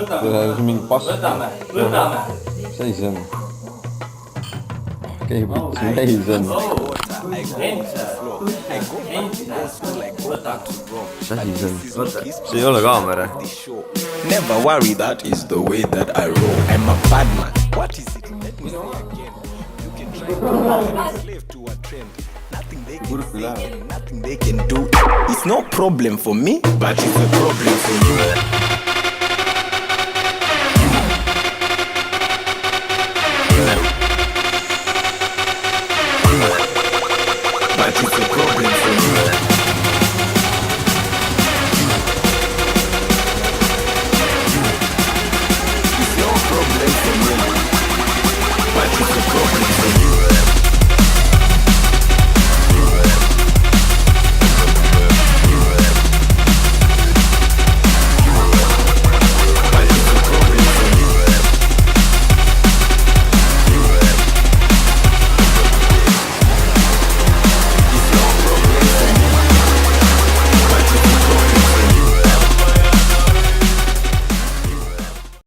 on mingi pass. Mis asi see on? Okei, mis see on? Mis asi see on? See ei ole kaamera. Never worry, that is the way that I roll. I'm a bad man. What is it? Let me say again. You can try to slave to a trend. Nothing they can say, nothing they can do. It's no problem for me, but it's a problem for you.